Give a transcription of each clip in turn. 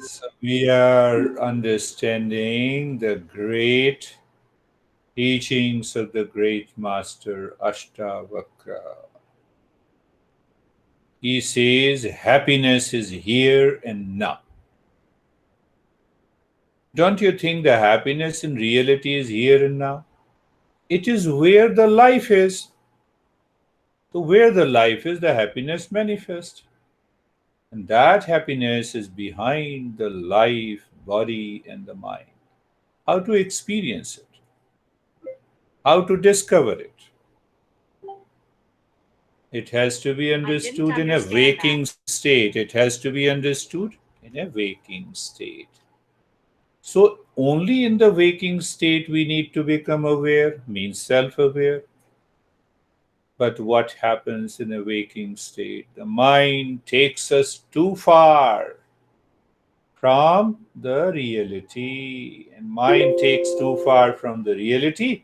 So we are understanding the great teachings of the great master Astavakra. He says happiness is here and now. Don't you think the happiness in reality is here and now? It is where the life is. So where the life is, the happiness manifests. And that happiness is behind the life, body, and the mind. How to experience it? How to discover it? It has to be I didn't understood in a understand that. waking state. It has to be understood in a waking state. So, only in the waking state we need to become aware, means self aware. But what happens in a waking state? The mind takes us too far from the reality, and mind takes too far from the reality,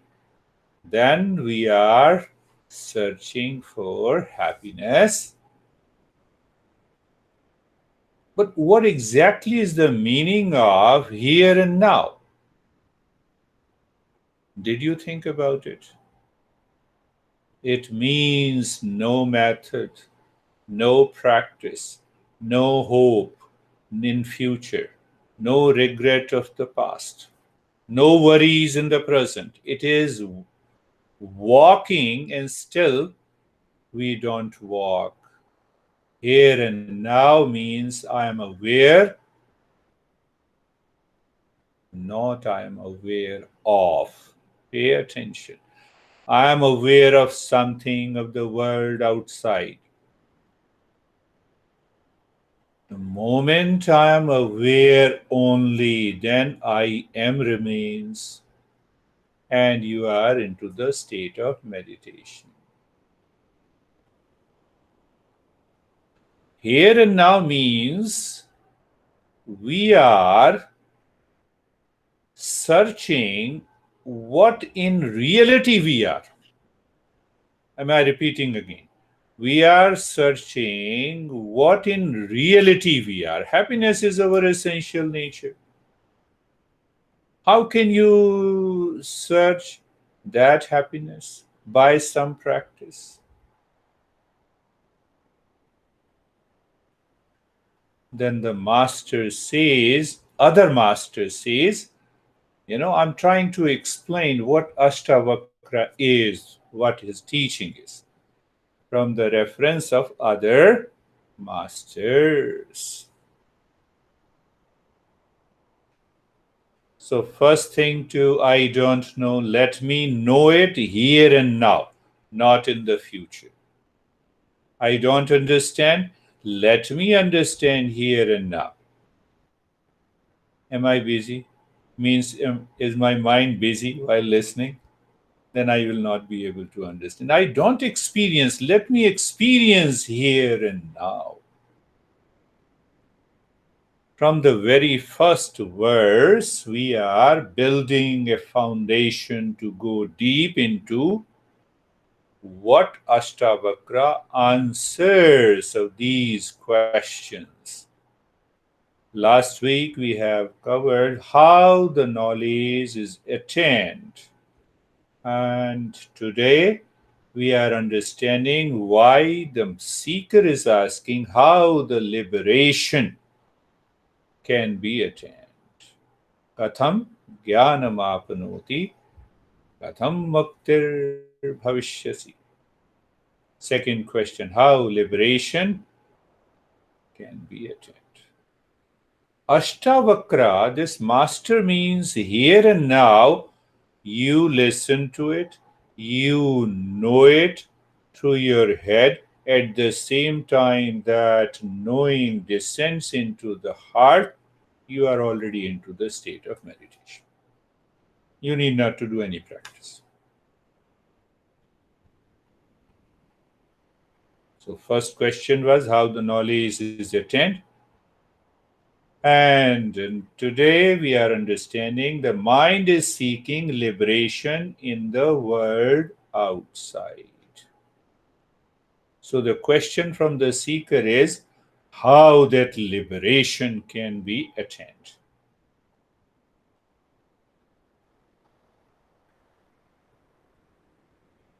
then we are searching for happiness. But what exactly is the meaning of here and now? Did you think about it? It means no method, no practice, no hope in future, no regret of the past, no worries in the present. It is walking and still we don't walk. Here and now means I am aware, not I am aware of. Pay attention. I am aware of something of the world outside. The moment I am aware only, then I am remains, and you are into the state of meditation. Here and now means we are searching what in reality we are. Am I repeating again? We are searching what in reality we are. Happiness is our essential nature. How can you search that happiness? By some practice. Then the master says, other master says, I'm trying to explain what Astavakra is, what his teaching is, from the reference of other masters. So, first thing to I don't know, let me know it here and now, not in the future. I don't understand, let me understand here and now. Am I busy? Means, is my mind busy while listening? Then I will not be able to understand. I don't experience, let me experience here and now. From the very first verse, we are building a foundation to go deep into what Astavakra answers of these questions. Last week we have covered how the knowledge is attained, and today we are understanding why the seeker is asking how the liberation can be attained. Katham jnanam apnoti, katham muktir bhavishyasi. Second question, how liberation can be attained. Astavakra, this master means here and now, you listen to it, you know it through your head. At the same time that knowing descends into the heart, you are already into the state of meditation. You need not to do any practice. So, first question was how the knowledge is attained. And today we are understanding the mind is seeking liberation in the world outside. So the question from the seeker is how that liberation can be attained.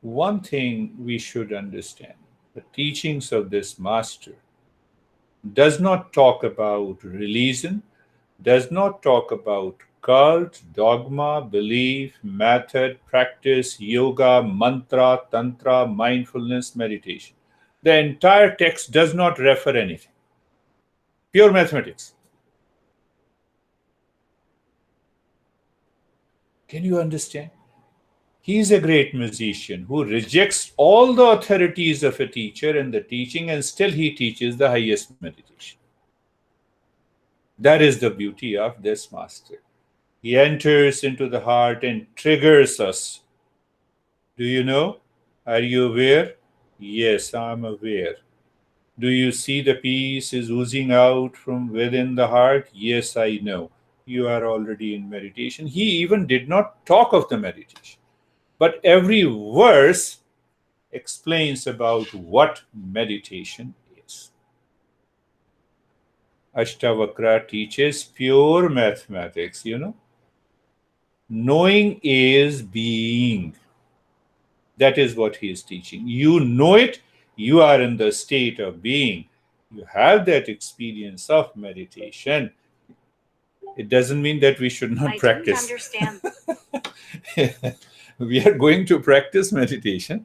One thing we should understand, the teachings of this master does not talk about religion, does not talk about cult, dogma, belief, method, practice, yoga, mantra, tantra, mindfulness, meditation. The entire text does not refer anything. Pure mathematics. Can you understand? He is a great musician who rejects all the authorities of a teacher and the teaching, and still he teaches the highest meditation. That is the beauty of this master. He enters into the heart and triggers us. Do you know? Are you aware? Yes, I'm aware. Do you see the peace is oozing out from within the heart? Yes, I know. You are already in meditation. He even did not talk of the meditation. But every verse explains about what meditation is. Astavakra teaches pure mathematics, Knowing is being. That is what he is teaching. You know it, you are in the state of being. You have that experience of meditation. It doesn't mean that we should not practice. I don't understand. We are going to practice meditation.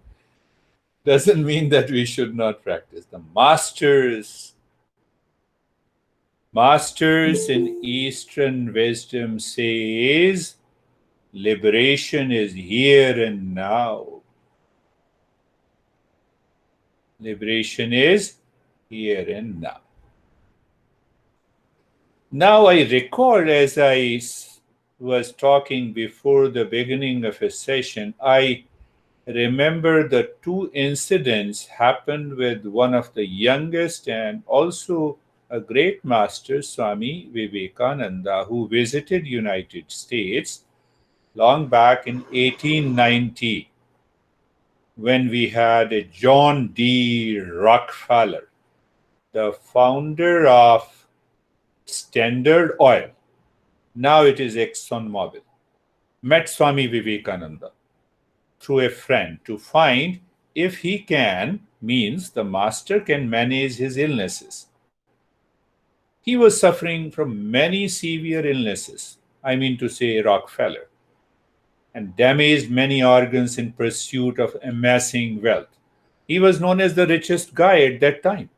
Doesn't mean that we should not practice. The masters in Eastern wisdom says liberation is here and now. Liberation is here and now. Now I recall, as I was talking before the beginning of a session, I remember the two incidents happened with one of the youngest and also a great master, Swami Vivekananda, who visited United States long back in 1890 when we had a John D. Rockefeller, the founder of Standard Oil. Now it is ExxonMobil. Met Swami Vivekananda through a friend to find if he can, means the master can manage his illnesses. He was suffering from many severe illnesses, I mean to say Rockefeller, and damaged many organs in pursuit of amassing wealth. He was known as the richest guy at that time.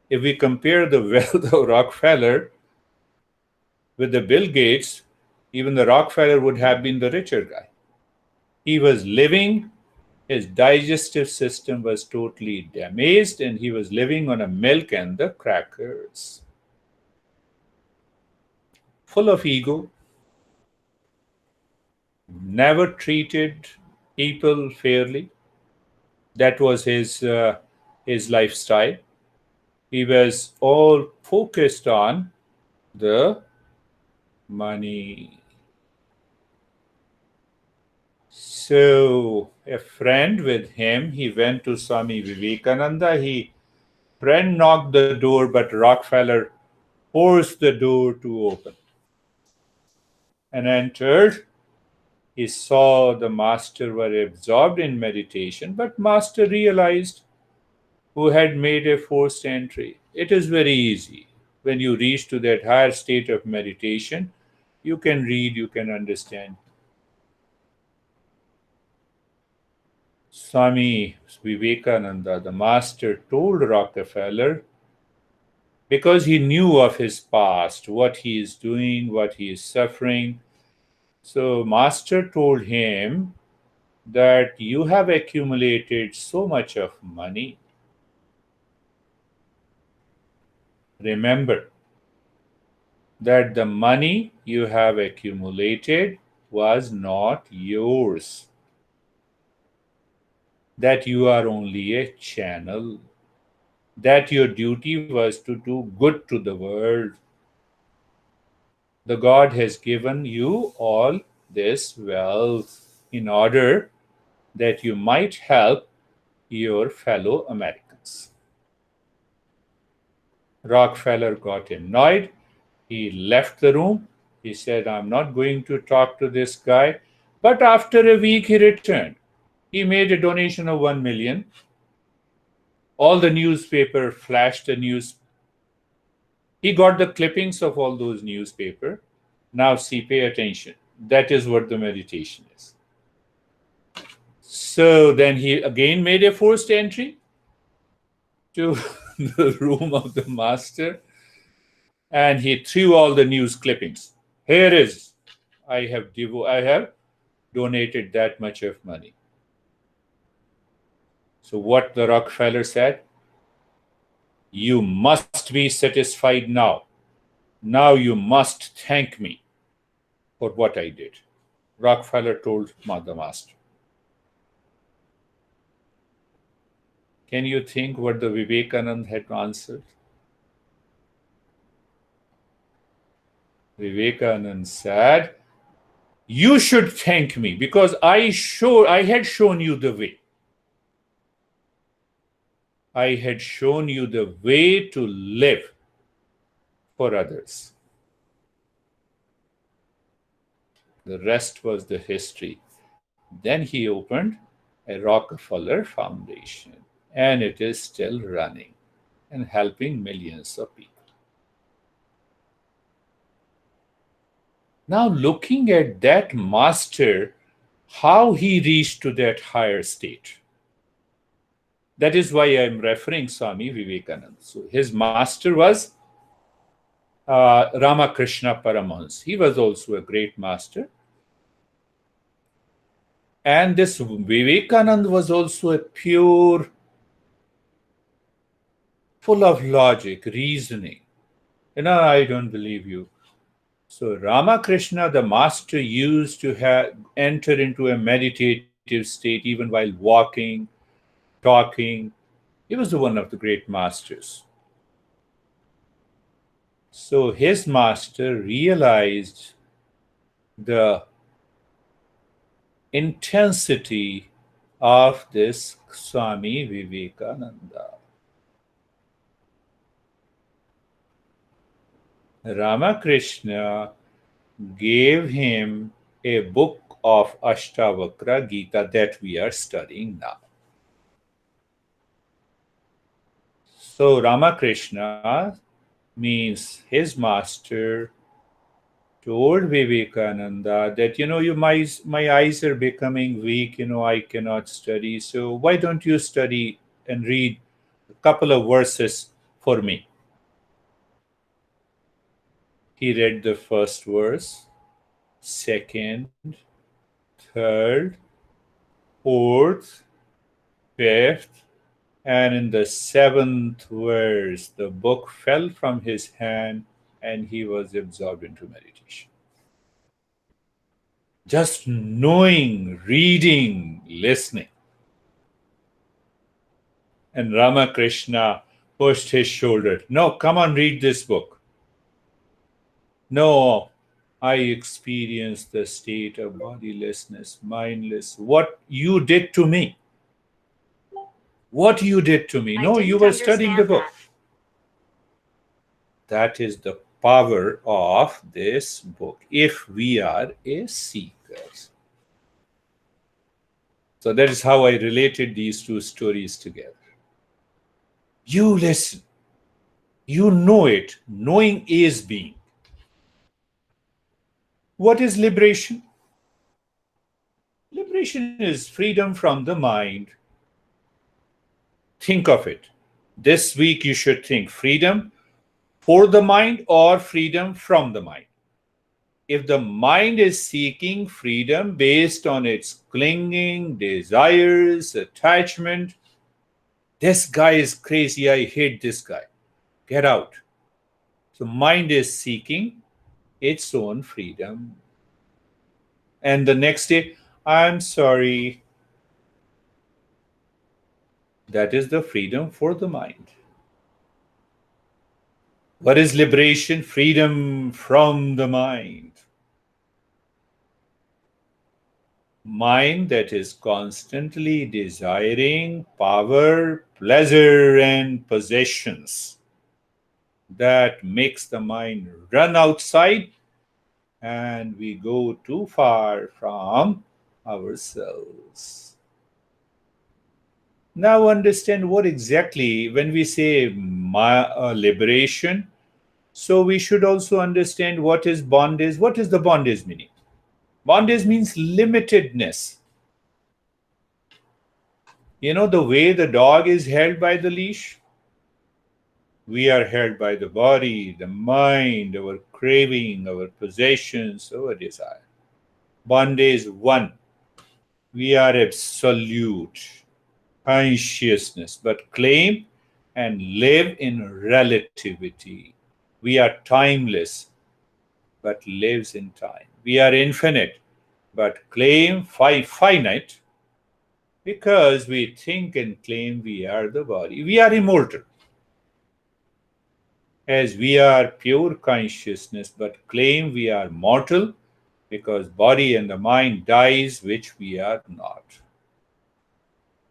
If we compare the wealth of Rockefeller with the Bill Gates, even the Rockefeller would have been the richer guy. He was living, his digestive system was totally damaged, and he was living on a milk and the crackers. Full of ego, never treated people fairly. That was his lifestyle. He was all focused on the money. So a friend with him, he went to Swami Vivekananda. Friend knocked the door, but Rockefeller forced the door to open and entered. He saw the master were absorbed in meditation, but master realized who had made a forced entry. It is very easy. When you reach to that higher state of meditation, you can read, you can understand. Swami Vivekananda, the master, told Rockefeller, because he knew of his past, what he is doing, what he is suffering. So master told him that you have accumulated so much of money. Remember that the money you have accumulated was not yours. That you are only a channel. That your duty was to do good to the world. The God has given you all this wealth in order that you might help your fellow Americans. Rockefeller got annoyed. He left the room. He said, I'm not going to talk to this guy. But after a week, he returned. He made a donation of 1 million. All the newspaper flashed the news. He got the clippings of all those newspaper. Now see, pay attention. That is what the meditation is. So then he again made a forced entry to the room of the master, and he threw all the news clippings. Here is, I have donated that much of money. So what the Rockefeller said, you must be satisfied now. Now you must thank me for what I did. Rockefeller told the master. Can you think what the Vivekananda had answered? Vivekananda said, you should thank me because I had shown you the way. I had shown you the way to live for others. The rest was the history. Then he opened a Rockefeller Foundation, and it is still running and helping millions of people. Now, looking at that master, how he reached to that higher state. That is why I am referring Swami Vivekananda. So his master was Ramakrishna Paramahansa. He was also a great master. And this Vivekananda was also a pure, full of logic, reasoning. I don't believe you. So Ramakrishna, the master, used to enter into a meditative state even while walking, talking. He was one of the great masters. So his master realized the intensity of this Swami Vivekananda. Ramakrishna gave him a book of Astavakra Gita that we are studying now. So Ramakrishna means his master told Vivekananda that, my eyes are becoming weak, I cannot study. So why don't you study and read a couple of verses for me? He read the first verse, second, third, fourth, fifth, and in the seventh verse, the book fell from his hand and he was absorbed into meditation. Just knowing, reading, listening. And Ramakrishna pushed his shoulder. No, come on, read this book. No, I experienced the state of bodilessness, mindless. What you did to me. What you did to me. No, you were studying the book. That is the power of this book, if we are a seeker. So that is how I related these two stories together. You listen. You know it. Knowing is being. What is liberation? Liberation is freedom from the mind. Think of it. This week you should think freedom for the mind or freedom from the mind. If the mind is seeking freedom based on its clinging, desires, attachment, this guy is crazy, I hate this guy. Get out. So mind is seeking its own freedom. And the next day, I'm sorry. That is the freedom for the mind. What is liberation? Freedom from the mind. Mind that is constantly desiring power, pleasure, and possessions. that makes the mind run outside and we go too far from ourselves. Now, understand what exactly when we say liberation. So, we should also understand what is bondage. What is the bondage meaning? Bondage means limitedness. You know, the way the dog is held by the leash, we are held by the body, the mind, our craving, our possessions, our desire. Bondage one, we are absolute consciousness, but claim and live in relativity. We are timeless, but lives in time. We are infinite, but claim finite because we think and claim we are the body. We are immortal, as we are pure consciousness, but claim we are mortal because body and the mind dies, which we are not.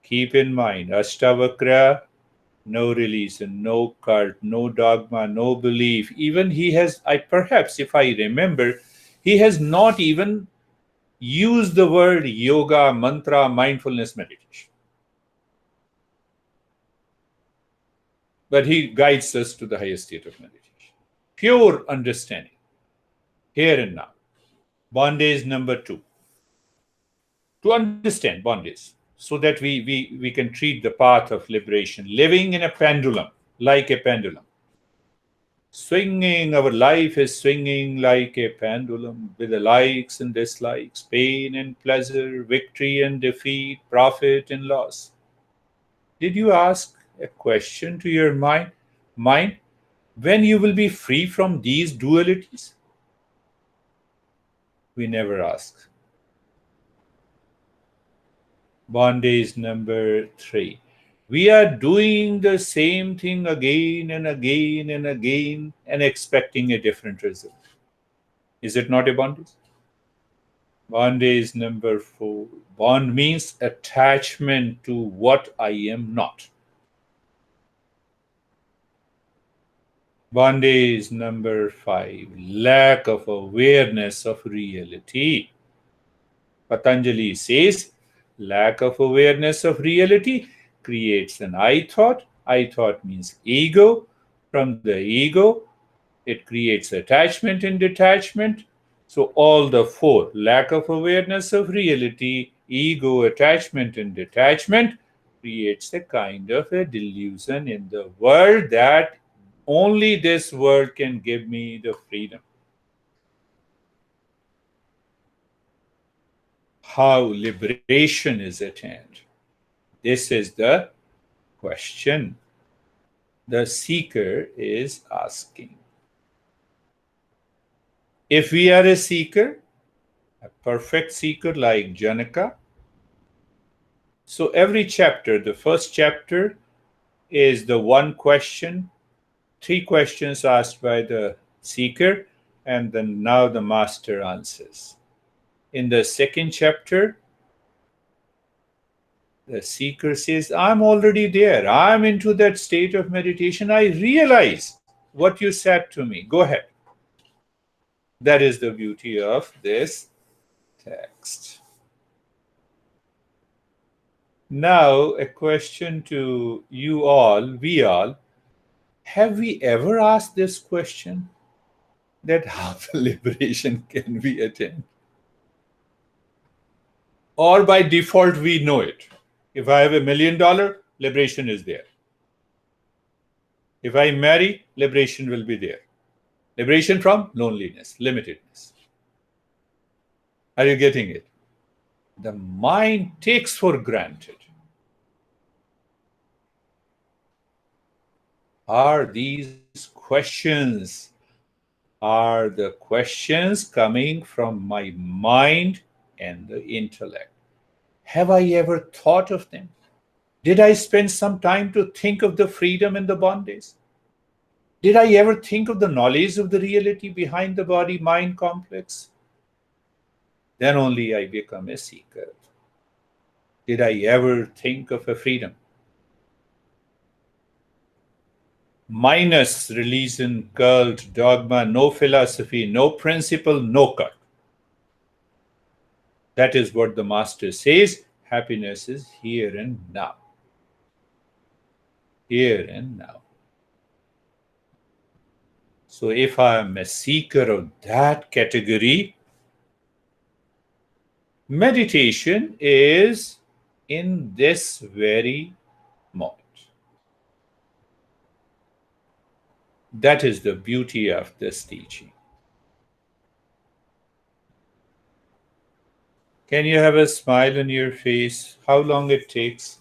Keep in mind, Astavakra, no religion, no cult, no dogma, no belief. Even he has, perhaps if I remember, he has not even used the word yoga, mantra, mindfulness, meditation. But he guides us to the highest state of meditation. Pure understanding, here and now. Bondage number two. To understand bondage, so that we can treat the path of liberation, living in a pendulum, like a pendulum. Swinging, our life is swinging like a pendulum with the likes and dislikes, pain and pleasure, victory and defeat, profit and loss. Did you ask a question to your mind when you will be free from these dualities? We never ask. Bondage number three. We are doing the same thing again and again and again and expecting a different result. Is it not a bondage? Bondage number four. Bond means attachment to what I am not. Bondage number five. Lack of awareness of reality. Patanjali says, lack of awareness of reality creates an I thought. I thought means ego. From the ego, it creates attachment and detachment. So, all the four, lack of awareness of reality, ego, attachment, and detachment, creates a kind of a delusion in the world that only this world can give me the freedom. How liberation is attained? This is the question the seeker is asking. If we are a seeker, a perfect seeker like Janaka, so every chapter, the first chapter is the one question, three questions asked by the seeker, and then now the master answers. In the second chapter, the seeker says, I'm already there. I'm into that state of meditation. I realize what you said to me. Go ahead. That is the beauty of this text. Now, a question to you all, we all. Have we ever asked this question? That how the liberation can be attained? Or by default, we know it. If I have $1 million, liberation is there. If I marry, liberation will be there. Liberation from loneliness, limitedness. Are you getting it? The mind takes for granted. Are these questions, are the questions coming from my mind and the intellect? Have I ever thought of them? Did I spend some time to think of the freedom and the bondage? Did I ever think of the knowledge of the reality behind the body-mind complex? Then only I become a seeker. Did I ever think of a freedom? minus religion, cult, dogma, no philosophy, no principle, no cult. That is what the master says. Happiness is here and now. Here and now. So if I am a seeker of that category, meditation is in this very moment. That is the beauty of this teaching. Can you have a smile on your face? How long it takes?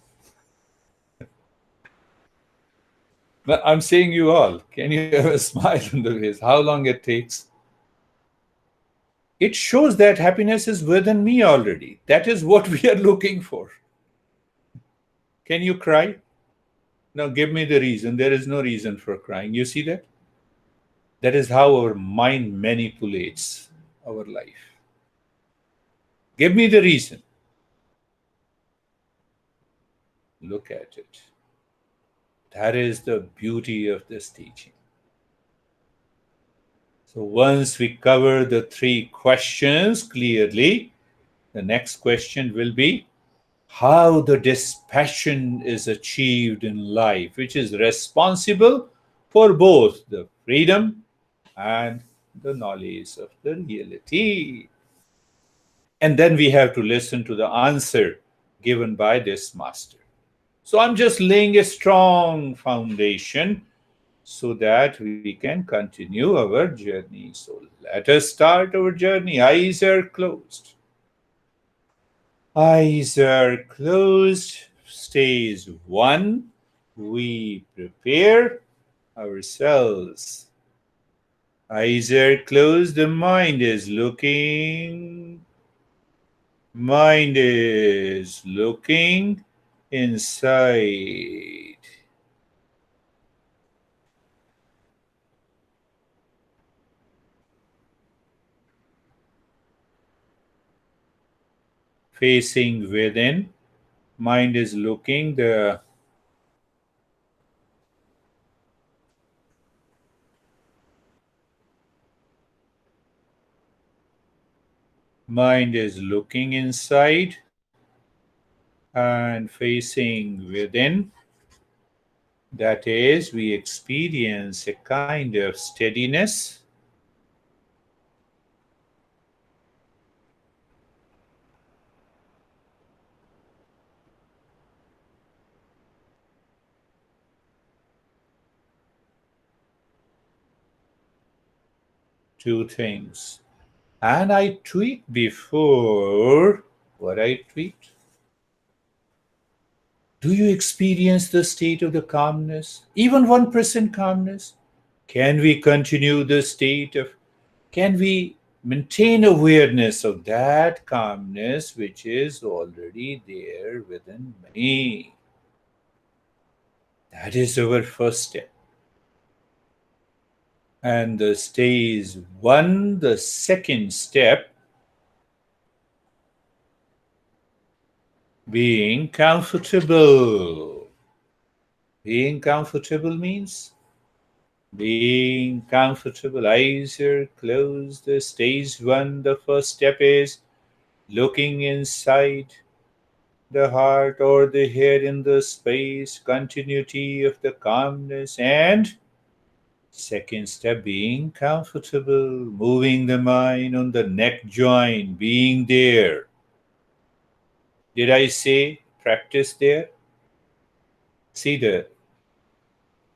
I'm saying you all. Can you have a smile on the face? How long it takes? It shows that happiness is within me already. That is what we are looking for. Can you cry? Now give me the reason. There is no reason for crying. You see that? That is how our mind manipulates our life. Give me the reason. Look at it. That is the beauty of this teaching. So once we cover the three questions clearly, the next question will be how the dispassion is achieved in life, which is responsible for both the freedom and the knowledge of the reality. And then we have to listen to the answer given by this master. So I'm just laying a strong foundation so that we can continue our journey. So let us start our journey. Eyes are closed. Eyes are closed. Stage 1. We prepare ourselves. Eyes are closed. The mind is looking. Mind is looking inside. Facing within. Mind is looking. The mind is looking inside and facing within. That is, we experience a kind of steadiness. Two things. And I tweaked before what I tweaked. Do you experience the state of the calmness? Even 1% calmness? Can we continue the state of, can we maintain awareness of that calmness which is already there within me? That is our first step. And the stage 1, the second step, being comfortable. Being comfortable means being comfortable. Eyes are closed. The stage 1, the first step is looking inside the heart or the head in the space, continuity of the calmness, and second step being comfortable, moving the mind on the neck joint, being there. Did I say practice there? See that.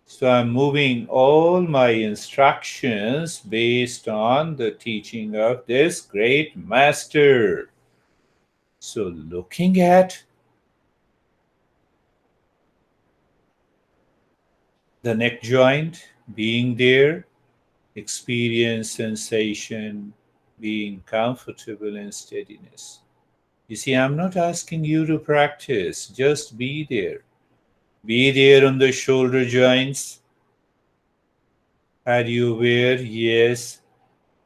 So I'm moving all my instructions based on the teaching of this great master. So looking at the neck joint, being there, experience sensation, being comfortable in steadiness. You see, I'm not asking you to practice, just be there. Be there on the shoulder joints. Are you aware? Yes.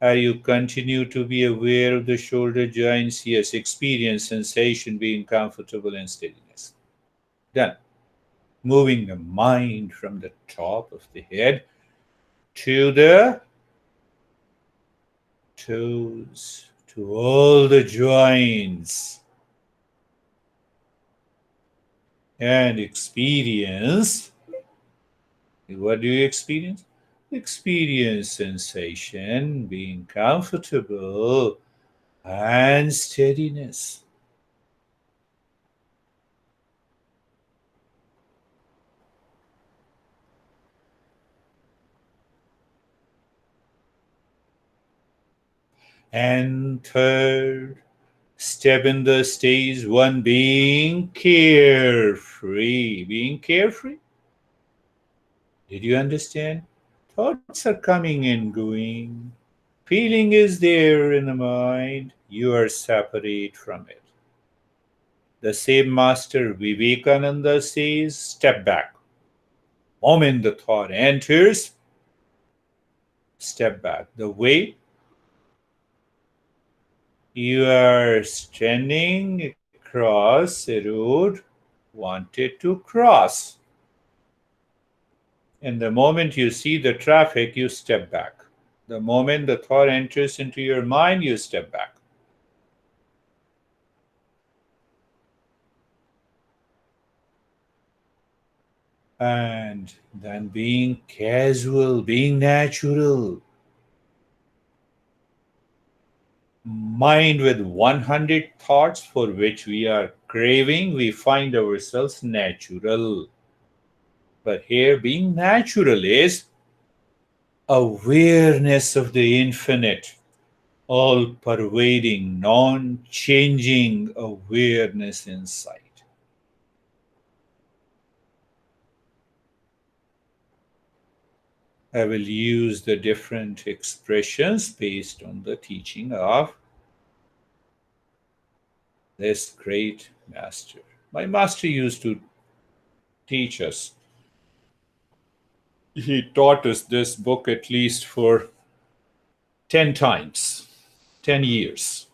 Are you continue to be aware of the shoulder joints? Yes. Experience sensation, being comfortable in steadiness. Done. moving the mind from the top of the head to the toes, to all the joints, and experience. What do you experience? Experience sensation, being comfortable, and steadiness. And third step in the stage one, being carefree. Being carefree? Did you understand? Thoughts are coming and going. Feeling is there in the mind. You are separate from it. The same master Vivekananda says, step back. Moment the thought enters, step back. The way you are standing across a road, wanted to cross. And the moment you see the traffic, you step back. The moment the thought enters into your mind, you step back. And then being casual, being natural. Mind with 100 thoughts for which we are craving, we find ourselves natural. But here, being natural is awareness of the infinite, all pervading, non changing awareness inside. I will use the different expressions based on the teaching of this great master. My master used to teach us. He taught us this book at least for 10 times, 10 years.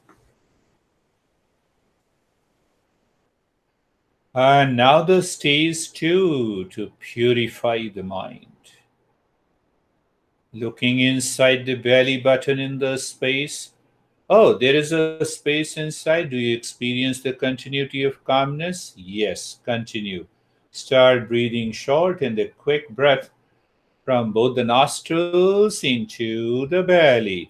And now the stage two, to purify the mind. Looking inside the belly button in the space. Oh, there is a space inside. Do you experience the continuity of calmness? Yes, continue. Start breathing short and a quick breath from both the nostrils into the belly.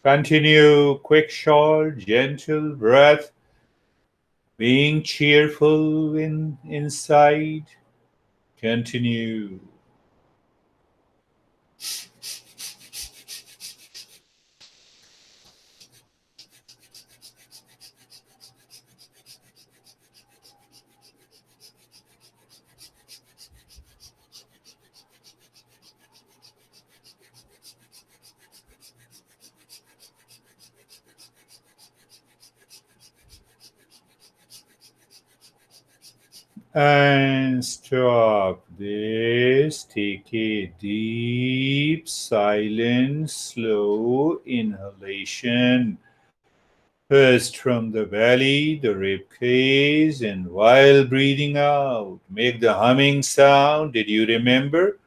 Continue, quick, short, gentle breath, being cheerful inside. Continue. And stop this. Take a deep, silent, slow inhalation. First from the belly, the rib cage, and while breathing out, make the humming sound. Did you remember?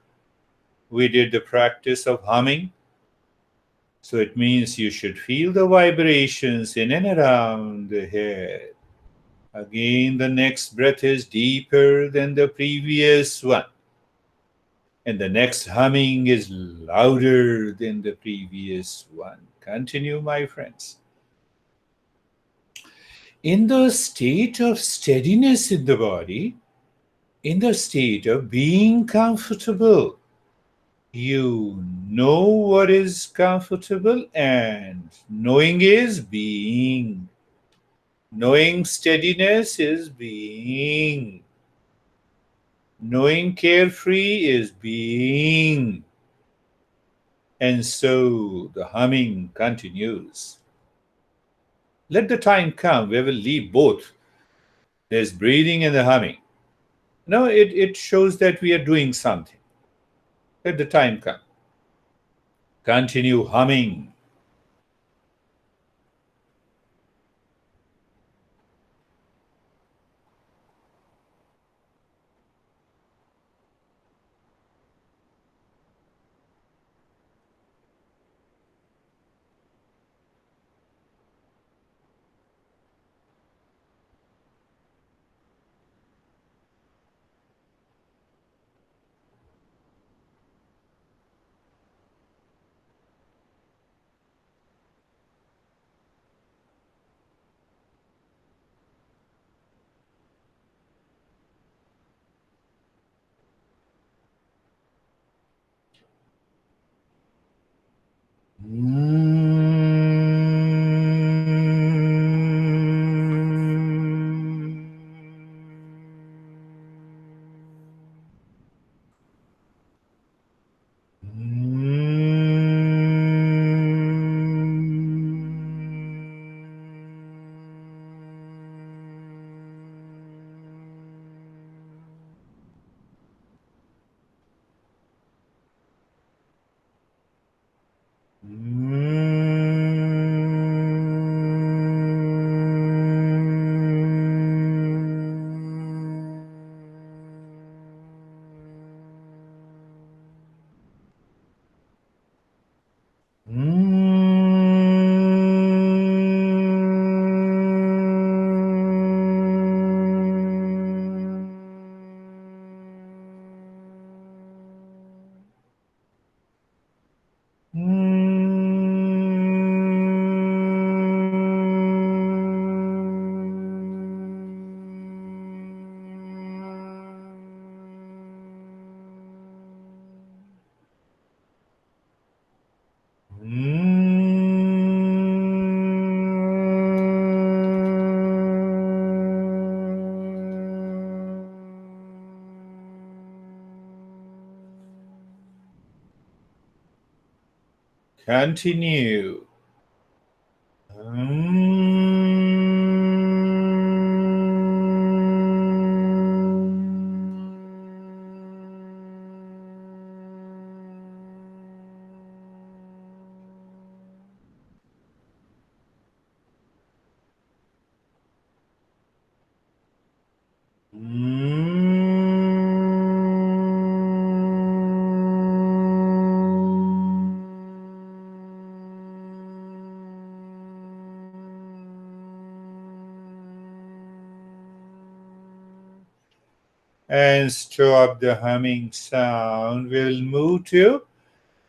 we did the practice of humming. So it means you should feel the vibrations in and around the head. Again, the next breath is deeper than the previous one. And the next humming is louder than the previous one. Continue, my friends. In the state of steadiness in the body, in the state of being comfortable, you know what is comfortable, and knowing is being. Knowing steadiness is being. Knowing carefree is being. And so the humming continues. Let the time come where we'll leave both. There's breathing and the humming. No, it shows that we are doing something. Let the time come. Continue humming. Continue. And stop the humming sound. We'll move to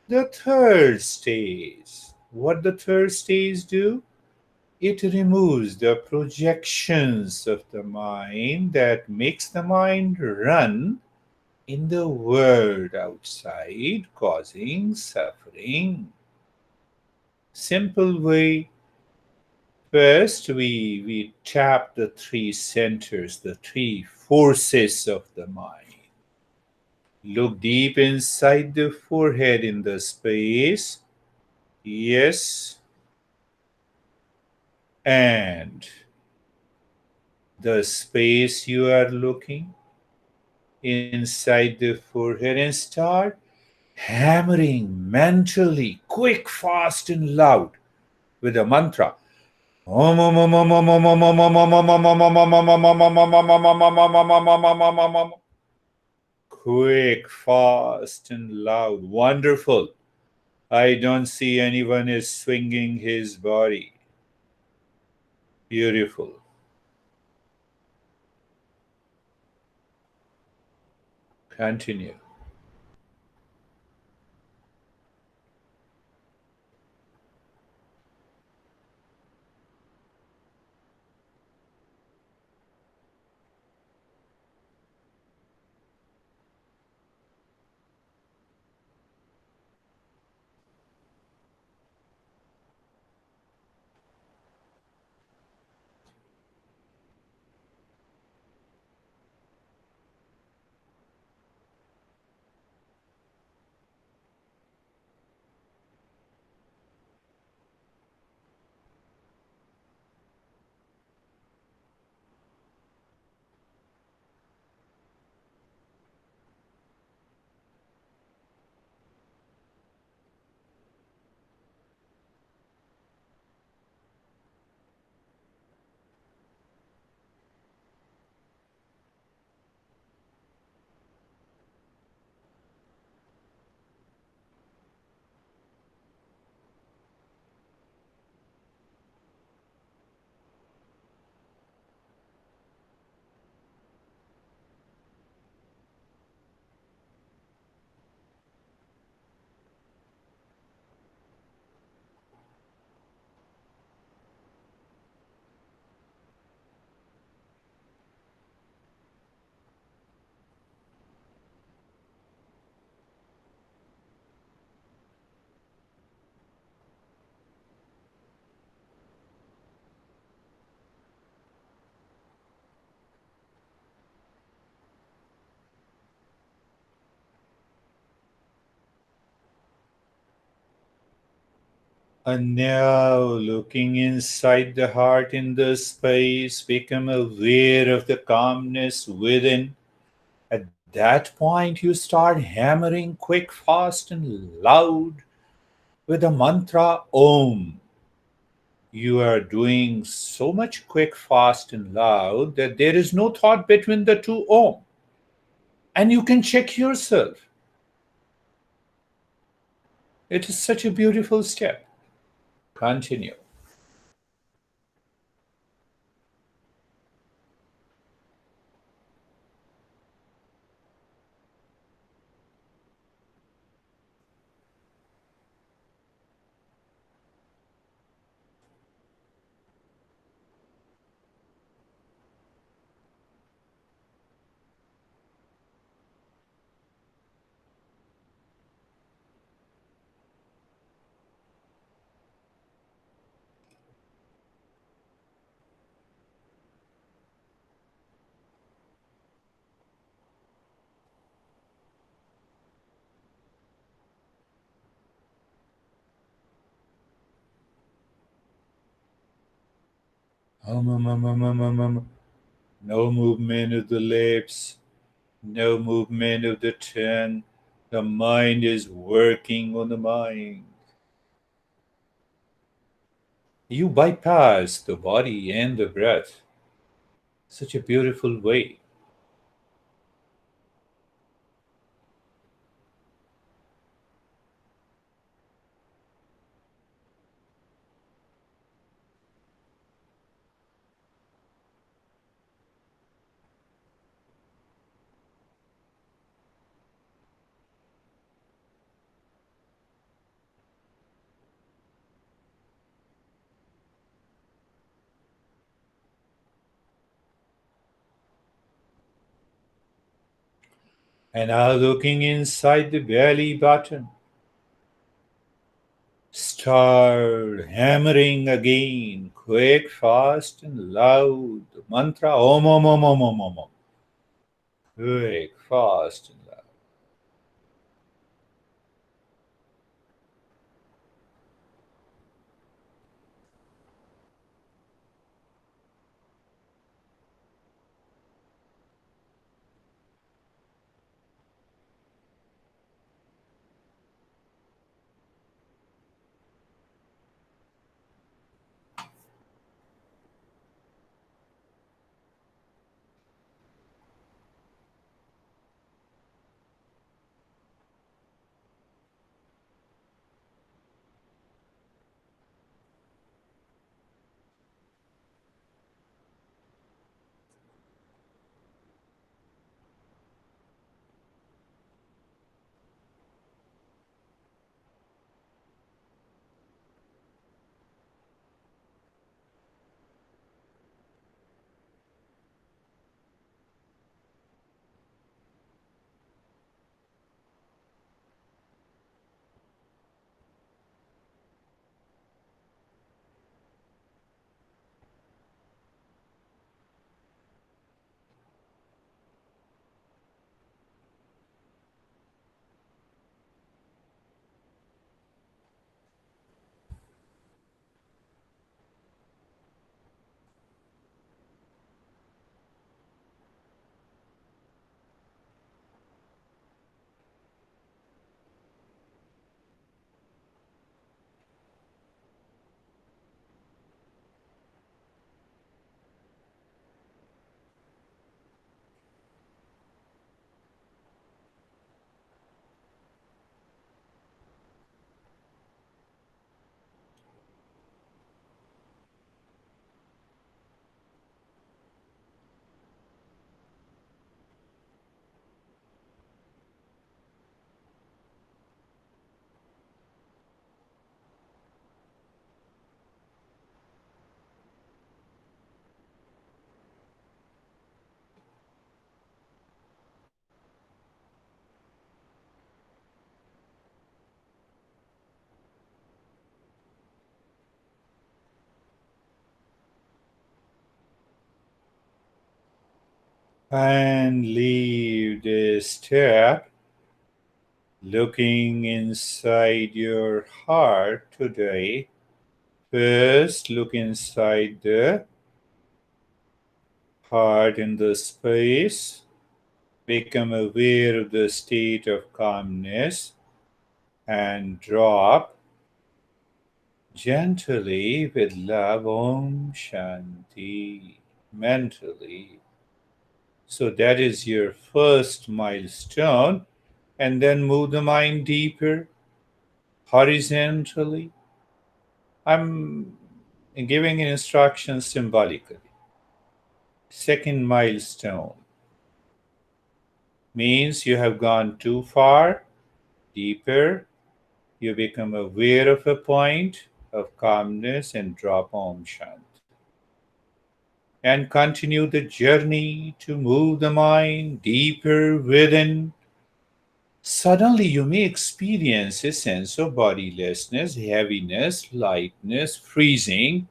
the third stage. What the third stage do? It removes the projections of the mind that makes the mind run in the world outside, causing suffering. Simple way. First, we tap the three centers, the three forces of the mind. Look deep inside the forehead in the space. Yes. And the space you are looking inside the forehead, and start hammering mentally, quick, fast, and loud with a mantra. quick, fast, and loud. Wonderful. I don't see anyone is swinging his body. Beautiful. Continue. And now, looking inside the heart in the space, become aware of the calmness within. At that point, you start hammering quick, fast, and loud with the mantra Om. You are doing so much quick, fast, and loud that there is no thought between the two Om. And you can check yourself. It is such a beautiful step. Continue. No movement of the lips, no movement of the tongue. The mind is working on the mind. You bypass the body and the breath. Such a beautiful way. And now looking inside the belly button, start hammering again, quick, fast, and loud. The mantra Om Om Om Om Om Om Om. Quick, fast, and loud. And leave this step looking inside your heart today. First, look inside the heart in the space. Become aware of the state of calmness and drop gently with love Om Shanti mentally. So that is your first milestone. And then move the mind deeper horizontally. I'm giving instructions symbolically. Second milestone means you have gone too far, deeper. You become aware of a point of calmness and drop Om Shanti. And continue the journey to move the mind deeper within. Suddenly, you may experience a sense of bodilessness, heaviness, lightness, freezing.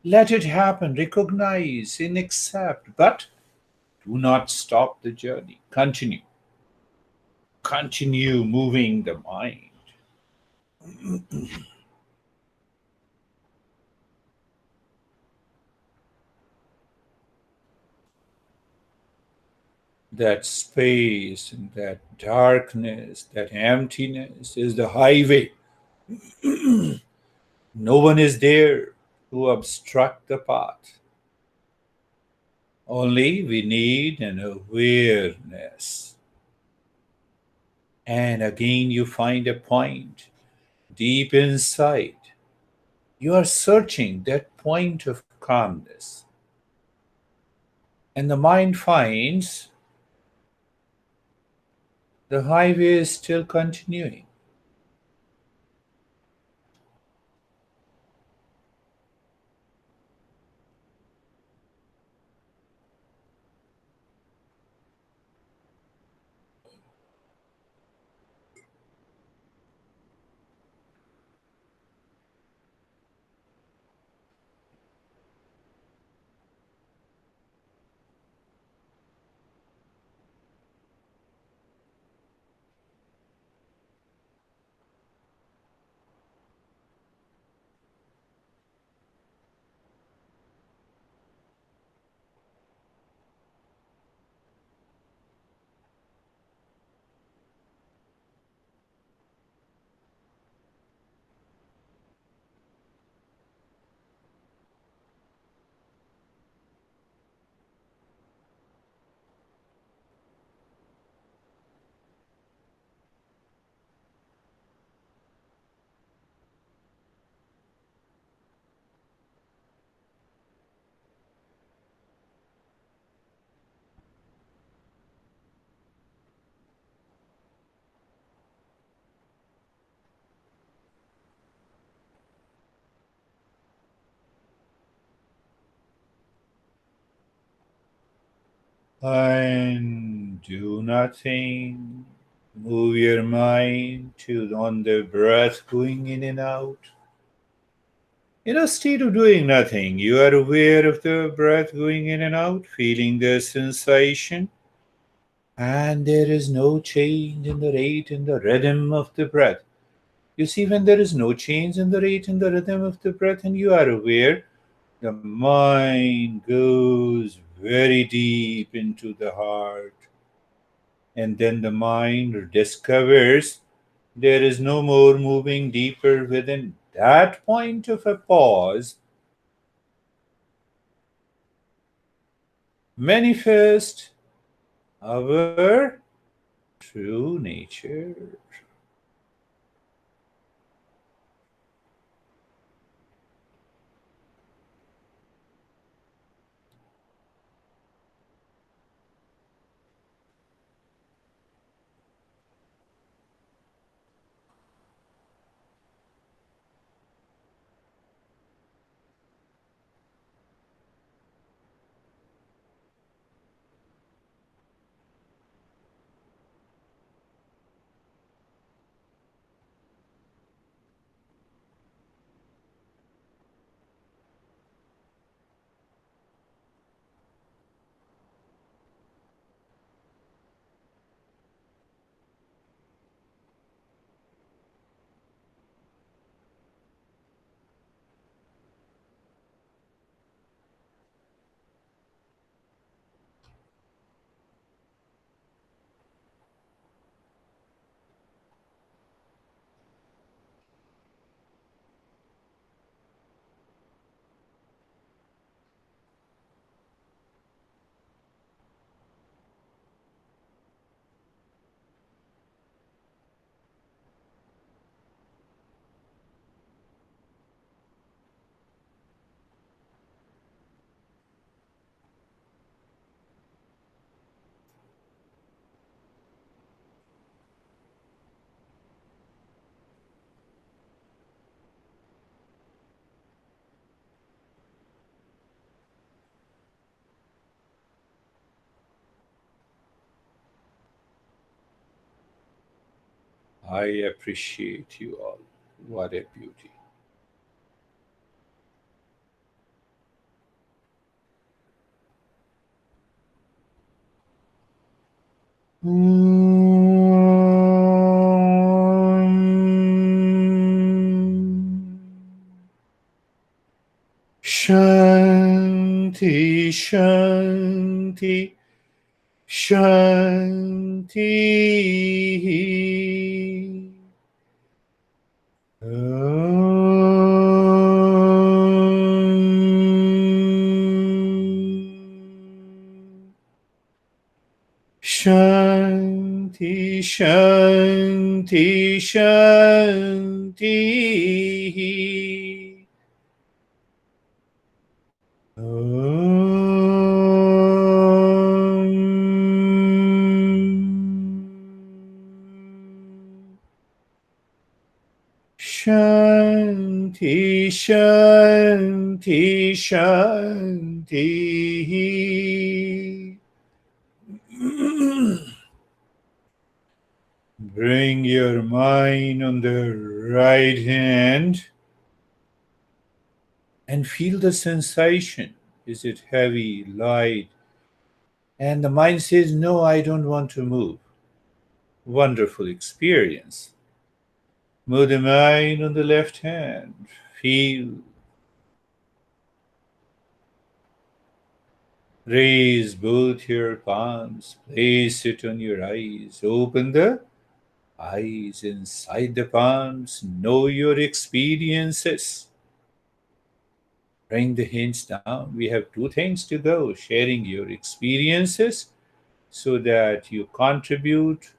Let it happen, recognize and accept, but do not stop the journey. Continue. Continue moving the mind. That space and that darkness, that emptiness is the highway. No one is there to obstruct the path. Only we need an awareness. And again, you find a point deep inside. You are searching that point of calmness. And the mind finds the highway is still continuing. And do nothing. Move your mind to on the breath going in and out. In a state of doing nothing, you are aware of the breath going in and out, feeling the sensation, and there is no change in the rate and the rhythm of the breath. You see, when there is no change in the rate and the rhythm of the breath, and you are aware, the mind goes very deep into the heart, and then the mind discovers there is no more moving deeper within that point of a pause. Manifest our true nature. I appreciate you all. What a beauty. Shanti, Shanti, Shanti. Shanti, Shanti, Shanti. Shanti, Shanti, Shanti. Bring your mind on the right hand and feel the sensation. Is it heavy, light? And the mind says, no, I don't want to move. Wonderful experience. Move the mind on the left hand. Feel. Raise both your palms. Place it on your eyes. Open the eyes inside the palms. Know your experiences. Bring the hands down. We have two things to go, sharing your experiences so that you contribute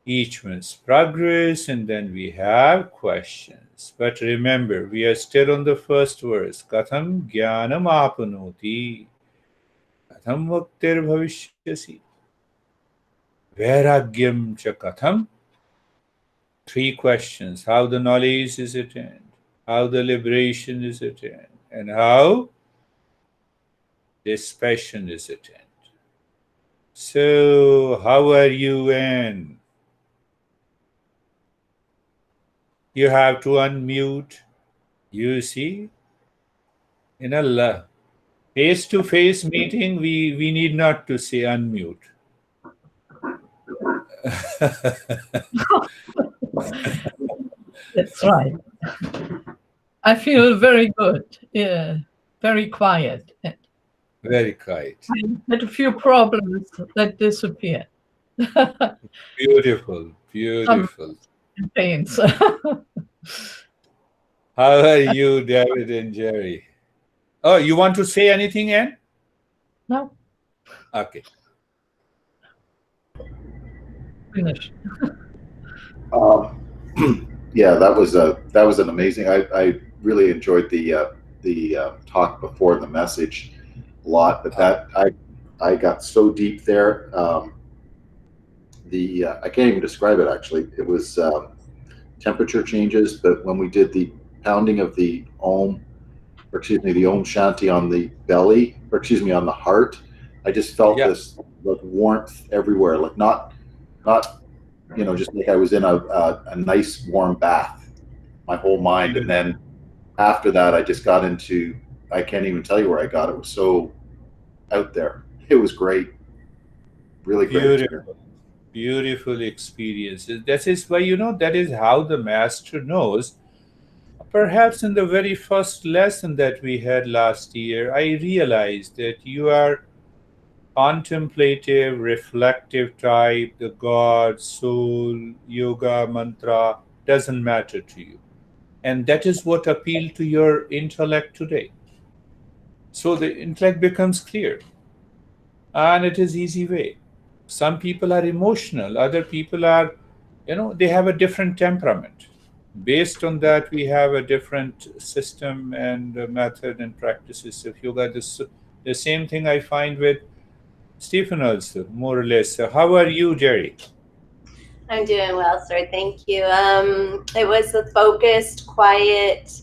each one's progress, and then we have questions. But remember, we are still on the first verse. Katham jnanam apnoti, katham muktir bhavishyasi, vairagyam cha katham. Three questions: how the knowledge is attained, how the liberation is attained, and how this passion is attained. So, how are you, Anne? You have to unmute. You see, in a face-to-face meeting, we need not to say unmute. That's right. I feel very good. Yeah, very quiet. Very quiet. I had a few problems that disappeared. Beautiful, Some beautiful. pains. How are you, David and Jerry? Oh, you want to say anything, Anne? No, Okay. finish. Yeah, that was an amazing. I really enjoyed the talk before the message a lot, but that I got so deep there. I can't even describe it actually. It was temperature changes, but when we did the pounding of the Om, or excuse me, the Om Shanti on the belly, or excuse me, on the heart, I just felt Yeah. this like warmth everywhere, like not just like I was in a nice warm bath, my whole mind. And then after that, I just got into, I can't even tell you where I got. It was so out there. It was great. Really great experience. Beautiful, beautiful experiences. That is why, that is how the master knows. Perhaps in the very first lesson that we had last year, I realized that you are contemplative, reflective type, the God, soul, yoga, mantra, doesn't matter to you. And that is what appealed to your intellect today. So the intellect becomes clear. And it is easy way. Some people are emotional, other people are, they have a different temperament. Based on that, we have a different system and method and practices of yoga. The same thing I find with Stephen also, more or less. So how are you, Jerry? I'm doing well, sir. Thank you. It was a focused, quiet,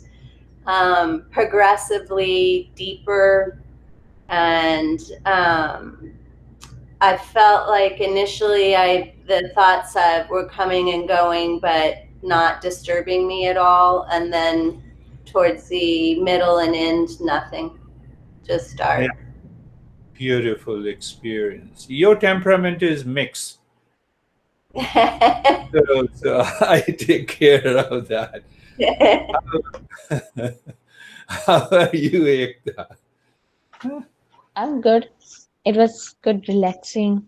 progressively deeper, and I felt like initially the thoughts were coming and going, but not disturbing me at all. And then towards the middle and end, nothing, just dark. Beautiful experience. Your temperament is mixed. So I take care of that. How are you, Ekta? I'm good. It was good, relaxing,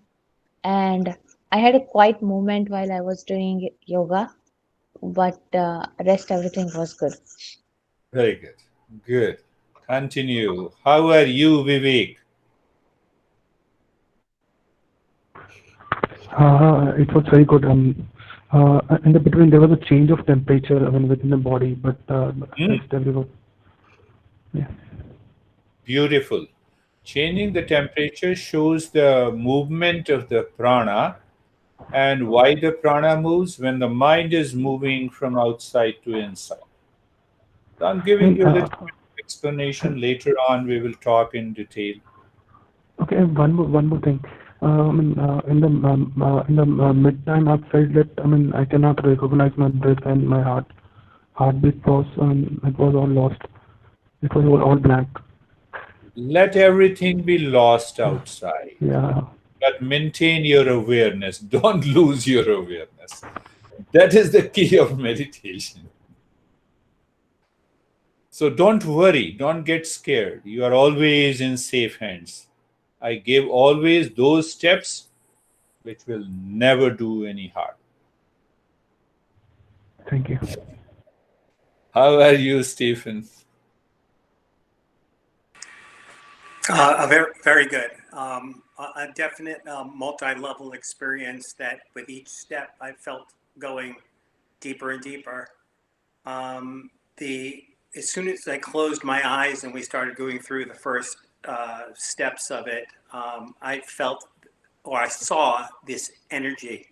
and I had a quiet moment while I was doing yoga, but rest everything was good. Very good. Good. Continue. How are you, Vivek? It was very good. In the between there was a change of temperature, within the body, but rest everyone. Yeah. Beautiful. Changing the temperature shows the movement of the prana and why the prana moves when the mind is moving from outside to inside. So I'm giving And you a little explanation. Later on, we will talk in detail. okay, one more thing. In the mid time, I felt that I cannot recognize my breath and my heartbeat was it was all lost. It was all blank. Let everything be lost outside, Yeah. but maintain your awareness. Don't lose your awareness. That is the key of meditation. So don't worry, don't get scared. You are always in safe hands. I give always those steps which will never do any harm. Thank you. How are you, Stephen? Very, very good. A definite multi-level experience that with each step I felt going deeper and deeper. As soon as I closed my eyes and we started going through the first steps of it, I felt or I saw this energy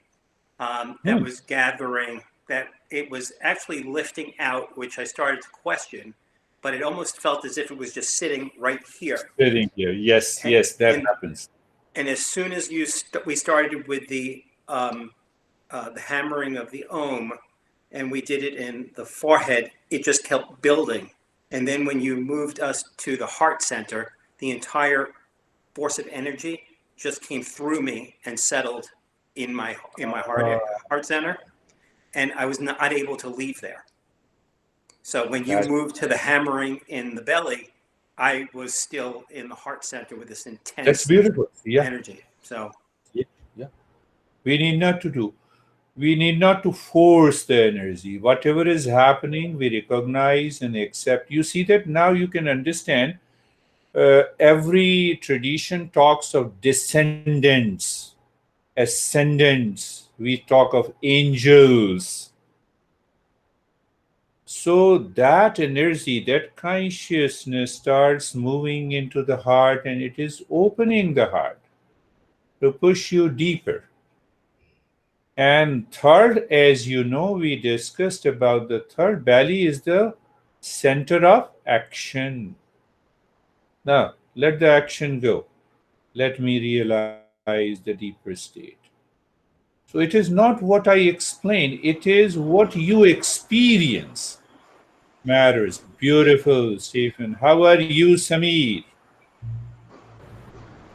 that was gathering, that it was actually lifting out, which I started to question, but it almost felt as if it was just sitting right here. Sitting here. Yes, yes, that happens. And as soon as we started with the hammering of the Om, and we did it in the forehead, it just kept building. And then when you moved us to the heart center, the entire force of energy just came through me and settled in my heart center, and I was not able to leave there. So when you moved to the hammering in the belly, I was still in the heart center with this intense That's beautiful. Yeah. energy. So yeah. We need not to do. We need not to force the energy. Whatever is happening, we recognize and accept. You see that now you can understand. Every tradition talks of descendants, ascendants. We talk of angels. So that energy, that consciousness starts moving into the heart, and it is opening the heart to push you deeper. And third, as you know, we discussed about the third belly is the center of action. Now, let the action go. Let me realize the deeper state. So it is not what I explain, it is what you experience matters. Beautiful, Stephen. How are you, Sameer?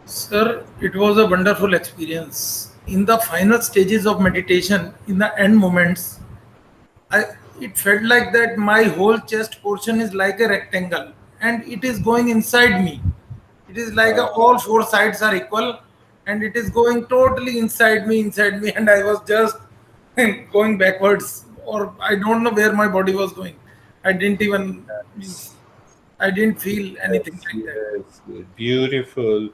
Sir, it was a wonderful experience. In the final stages of meditation, in the end moments, it felt like that my whole chest portion is like a rectangle and it is going inside me. It is like all four sides are equal and it is going totally inside me, and I was just going backwards, or I don't know where my body was going. I didn't even, I didn't feel anything like that. Yes, beautiful.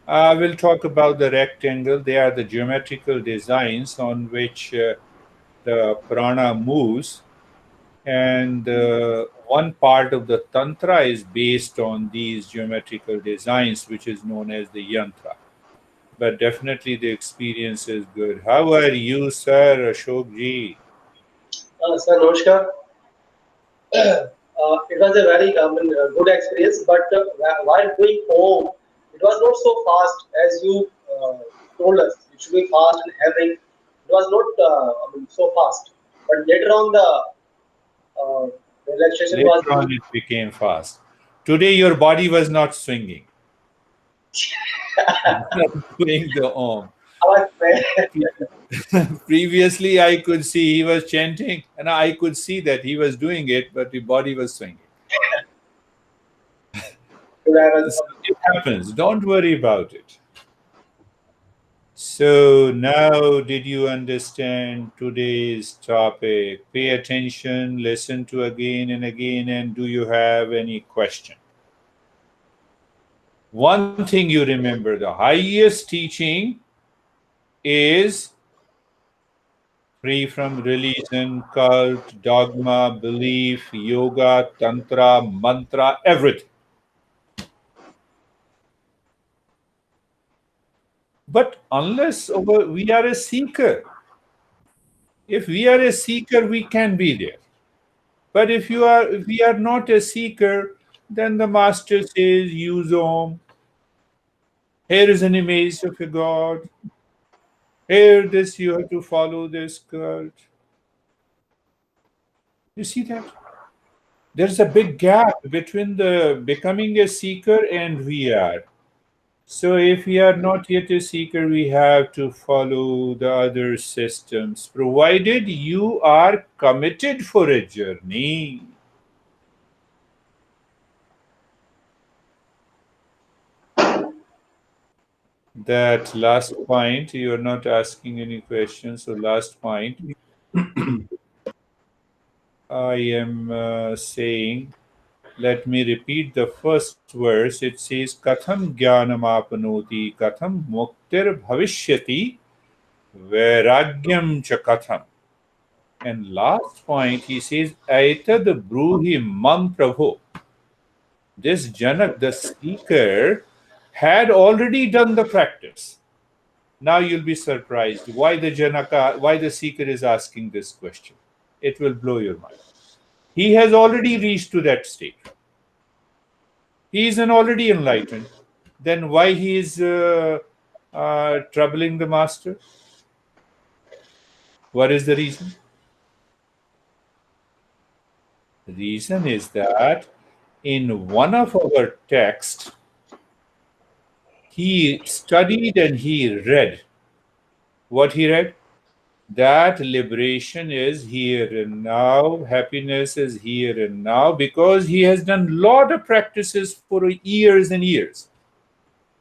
We'll talk about the rectangle. They are the geometrical designs on which the prana moves. And one part of the tantra is based on these geometrical designs, which is known as the yantra. But definitely the experience is good. How are you, sir, Ashok ji? Sir, Namaskar. It was a very good experience, but while doing Om, it was not so fast as you told us it should be fast and heavy. It was not so fast, but later on the relaxation was Later on, it became fast. Today, your body was not swinging. Doing the Om. I was very- Previously, I could see he was chanting, and I could see that he was doing it, but the body was swinging. today I was So it happens. Don't worry about it. So now, did you understand today's topic? Pay attention, listen to again and again, and do you have any question? One thing you remember, the highest teaching is free from religion, cult, dogma, belief, yoga, tantra, mantra, everything. But unless we are a seeker, if we are a seeker, we can be there. But if we are not a seeker, then the master says, use Om. Here is an image of a god. Here, this you have to follow this cult. You see that? There's a big gap between the becoming a seeker and we are. So if we are not yet a seeker, we have to follow the other systems, provided you are committed for a journey. That last point, you're not asking any questions. So last point, I am saying, let me repeat the first verse. It says, Katham jnanam apnoti, katham muktir bhavishyati, vairagyam cha katham. And last point, he says, Aitad bruhi mam prabho. This Janak, the seeker, had already done the practice. Now you'll be surprised why the seeker is asking this question. It will blow your mind. He has already reached to that state. He is already enlightened. Then why he is troubling the master? What is the reason? The reason is that in one of our texts, he studied and he read. What he read? That liberation is here and now, happiness is here and now, because he has done a lot of practices for years and years.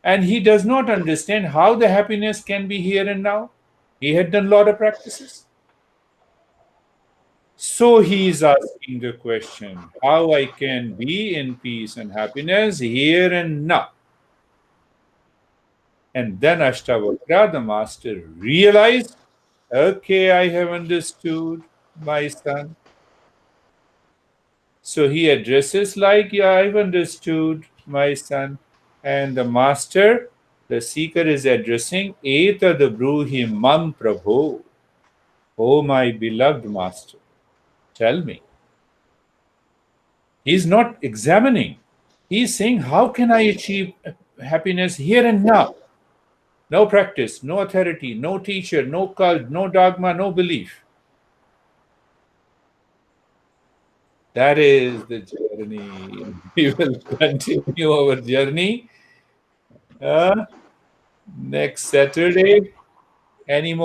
And he does not understand how the happiness can be here and now. He had done a lot of practices. So he is asking the question, how I can be in peace and happiness here and now. And then Astavakra, the master, realized, okay, I have understood, my son. So he addresses like, yeah, I've understood, my son. And the master, the seeker, is addressing, Etad bruhi mam prabho. Oh, my beloved master, tell me. He's not examining. He's saying, how can I achieve happiness here and now? No practice, no authority, no teacher, no cult, no dogma, no belief. That is the journey. We will continue our journey next Saturday. Any more